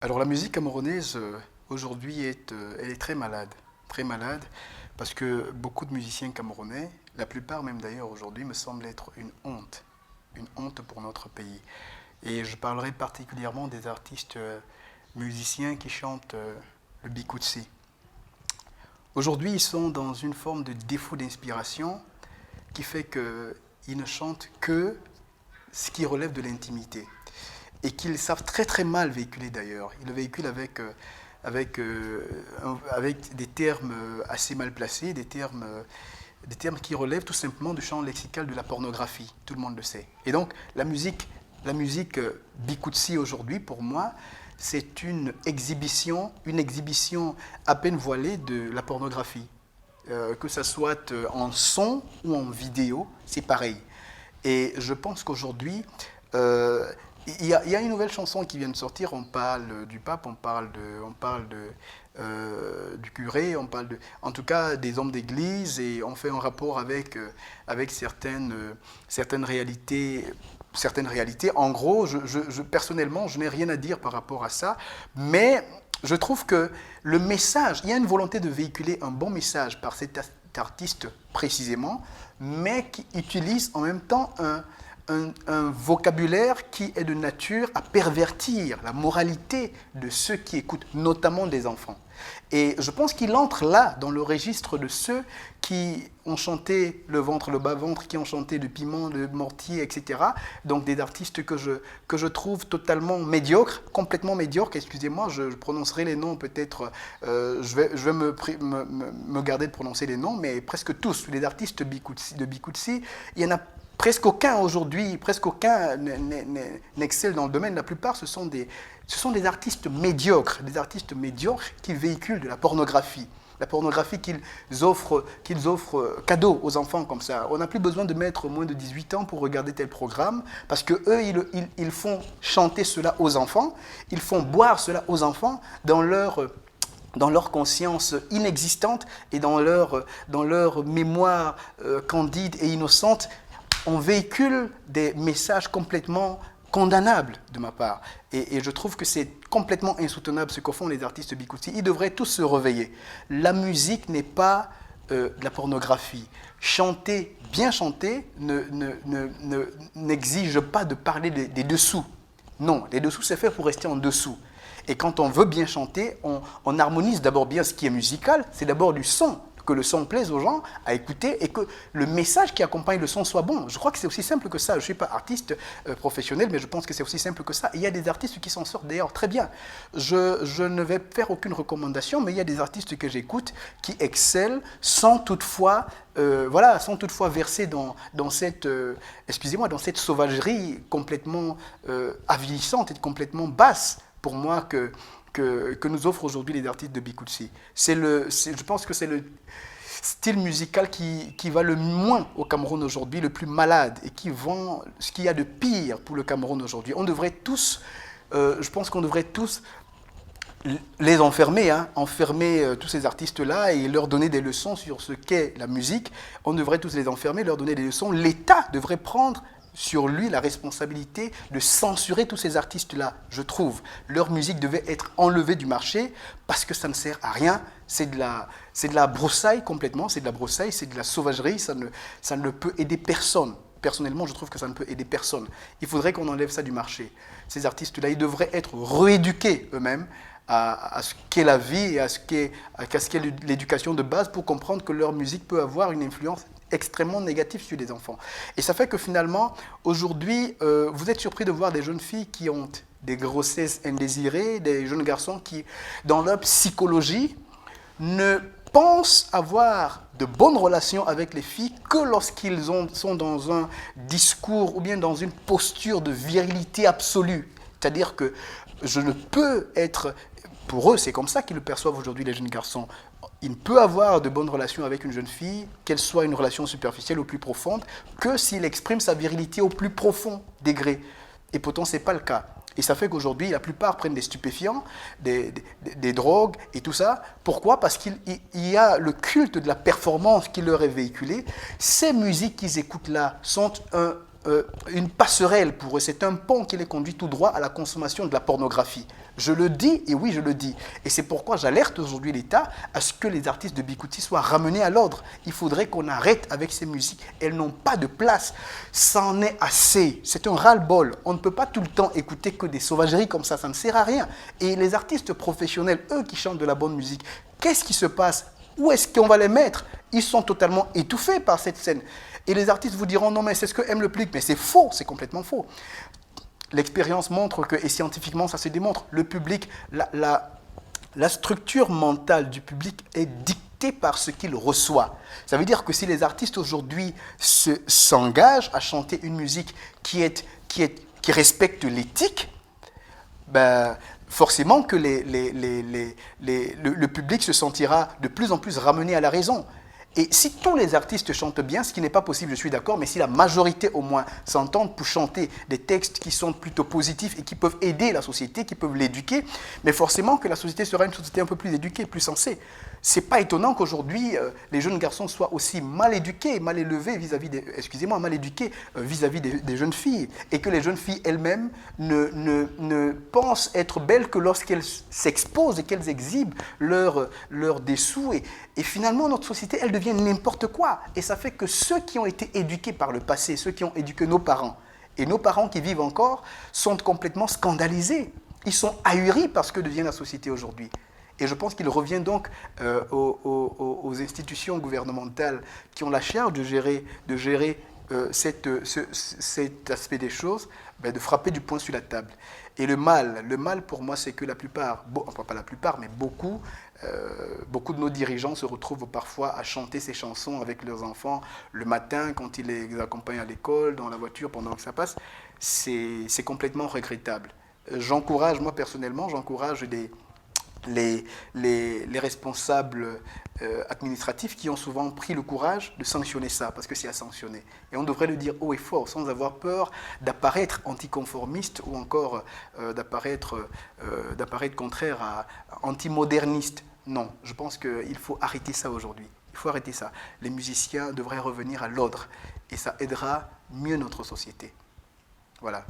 Alors la musique camerounaise aujourd'hui elle est très malade parce que beaucoup de musiciens camerounais, la plupart même d'ailleurs aujourd'hui, me semblent être une honte pour notre pays. Et je parlerai particulièrement des artistes musiciens qui chantent le bikoutsi. Aujourd'hui ils sont dans une forme de défaut d'inspiration qui fait qu'ils ne chantent que ce qui relève de l'intimité et qu'ils savent très très mal véhiculer d'ailleurs. Ils le véhiculent avec des termes assez mal placés, des termes qui relèvent tout simplement du champ lexical de la pornographie, tout le monde le sait. Et donc la musique bikoutsi aujourd'hui, pour moi, c'est une exhibition à peine voilée de la pornographie. Que ce soit en son ou en vidéo, c'est pareil. Et je pense qu'aujourd'hui, euh, il y a une nouvelle chanson qui vient de sortir. On parle du pape, du curé, en tout cas des hommes d'église, et on fait un rapport avec certaines réalités. Certaines réalités. En gros, personnellement, je n'ai rien à dire par rapport à ça, mais je trouve que le message, il y a une volonté de véhiculer un bon message par cet artiste précisément, mais qui utilise en même temps un vocabulaire qui est de nature à pervertir la moralité de ceux qui écoutent, notamment des enfants. Et je pense qu'il entre là, dans le registre de ceux qui ont chanté le ventre, le bas-ventre, qui ont chanté le piment, le mortier, etc. Donc des artistes que je trouve totalement médiocres, complètement médiocres. Excusez-moi, je prononcerai les noms peut-être, je vais me garder de prononcer les noms, mais presque tous, les artistes de Bikoutsi, il y en a presque aucun aujourd'hui, presque aucun n'excelle dans le domaine. La plupart, ce sont des artistes médiocres qui véhiculent de la pornographie. La pornographie qu'ils offrent cadeau aux enfants comme ça. On n'a plus besoin de mettre moins de 18 ans pour regarder tel programme, parce qu'eux, ils font chanter cela aux enfants, ils font boire cela aux enfants dans leur conscience inexistante et dans leur mémoire candide et innocente. On véhicule des messages complètement condamnables de ma part. Et je trouve que c'est complètement insoutenable ce que font les artistes bikoutsi. Ils devraient tous se réveiller. La musique n'est pas de la pornographie. Bien chanter, n'exige pas de parler des dessous. Non, les dessous, c'est fait pour rester en dessous. Et quand on veut bien chanter, on harmonise d'abord bien ce qui est musical, c'est d'abord du son, que le son plaise aux gens à écouter et que le message qui accompagne le son soit bon. Je crois que c'est aussi simple que ça. Je ne suis pas artiste professionnel, mais je pense que c'est aussi simple que ça. Et il y a des artistes qui s'en sortent d'ailleurs très bien. Je ne vais faire aucune recommandation, mais il y a des artistes que j'écoute qui excellent sans toutefois verser dans cette, excusez-moi, dans cette sauvagerie complètement avilissante et complètement basse pour moi que nous offrent aujourd'hui les artistes de Bikoutsi. Je pense que c'est le style musical qui va le moins au Cameroun aujourd'hui, le plus malade, et qui vend ce qu'il y a de pire pour le Cameroun aujourd'hui. Je pense qu'on devrait tous les enfermer, enfermer tous ces artistes-là et leur donner des leçons sur ce qu'est la musique. On devrait tous les enfermer, leur donner des leçons. L'État devrait prendre sur lui la responsabilité de censurer tous ces artistes-là, je trouve. Leur musique devait être enlevée du marché parce que ça ne sert à rien. C'est de la broussaille complètement, c'est de la broussaille, c'est de la sauvagerie, ça ne peut aider personne. Personnellement, je trouve que ça ne peut aider personne. Il faudrait qu'on enlève ça du marché. Ces artistes-là, ils devraient être rééduqués eux-mêmes à ce qu'est la vie et à ce qu'est l'éducation de base pour comprendre que leur musique peut avoir une influence extrêmement négative sur les enfants. Et ça fait que finalement, aujourd'hui, vous êtes surpris de voir des jeunes filles qui ont des grossesses indésirées, des jeunes garçons qui, dans leur psychologie, ne pensent avoir de bonnes relations avec les filles que lorsqu'ils sont dans un discours ou bien dans une posture de virilité absolue. C'est-à-dire que je ne peux être... Pour eux, c'est comme ça qu'ils le perçoivent aujourd'hui, les jeunes garçons. Il ne peut avoir de bonnes relations avec une jeune fille, qu'elle soit une relation superficielle ou plus profonde, que s'il exprime sa virilité au plus profond degré. Et pourtant, ce n'est pas le cas. Et ça fait qu'aujourd'hui, la plupart prennent des stupéfiants, des drogues et tout ça. Pourquoi? Parce qu'il y a le culte de la performance qui leur est véhiculé. Ces musiques qu'ils écoutent là sont une passerelle pour eux, c'est un pont qui les conduit tout droit à la consommation de la pornographie. Je le dis, et oui, je le dis. Et c'est pourquoi j'alerte aujourd'hui l'État à ce que les artistes de Bikouti soient ramenés à l'ordre. Il faudrait qu'on arrête avec ces musiques. Elles n'ont pas de place. C'en est assez. C'est un ras-le-bol. On ne peut pas tout le temps écouter que des sauvageries comme ça ne sert à rien. Et les artistes professionnels, eux qui chantent de la bonne musique, qu'est-ce qui se passe? Où est-ce qu'on va les mettre? Ils sont totalement étouffés par cette scène. Et les artistes vous diront, non mais c'est ce que aime le public. Mais c'est faux, c'est complètement faux. L'expérience montre que, et scientifiquement ça se démontre, le public, la structure mentale du public est dictée par ce qu'il reçoit. Ça veut dire que si les artistes aujourd'hui s'engagent à chanter une musique qui respecte l'éthique, ben, forcément que le public se sentira de plus en plus ramené à la raison. Et si tous les artistes chantent bien, ce qui n'est pas possible, je suis d'accord, mais si la majorité au moins s'entendent pour chanter des textes qui sont plutôt positifs et qui peuvent aider la société, qui peuvent l'éduquer, mais forcément que la société sera une société un peu plus éduquée, plus sensée. C'est pas étonnant qu'aujourd'hui les jeunes garçons soient aussi mal éduqués, mal élevés mal éduqués vis-à-vis des jeunes filles, et que les jeunes filles elles-mêmes ne pensent être belles que lorsqu'elles s'exposent et qu'elles exhibent leurs dessous, et finalement notre société elle devient n'importe quoi, et ça fait que ceux qui ont été éduqués par le passé, ceux qui ont éduqué nos parents, et nos parents qui vivent encore, sont complètement scandalisés, ils sont ahuris par ce que devient la société aujourd'hui. Et je pense qu'il revient donc aux institutions gouvernementales qui ont la charge de gérer cet aspect des choses, de frapper du poing sur la table. Et le mal pour moi, c'est que la plupart, enfin pas la plupart, mais beaucoup de nos dirigeants se retrouvent parfois à chanter ces chansons avec leurs enfants le matin, quand ils les accompagnent à l'école, dans la voiture, pendant que ça passe. C'est complètement regrettable. Moi personnellement, j'encourage les responsables administratifs qui ont souvent pris le courage de sanctionner ça, parce que c'est à sanctionner. Et on devrait le dire haut et fort, sans avoir peur d'apparaître anticonformiste ou encore d'apparaître contraire à antimoderniste. Non, je pense qu'il faut arrêter ça aujourd'hui. Il faut arrêter ça. Les musiciens devraient revenir à l'ordre et ça aidera mieux notre société. Voilà.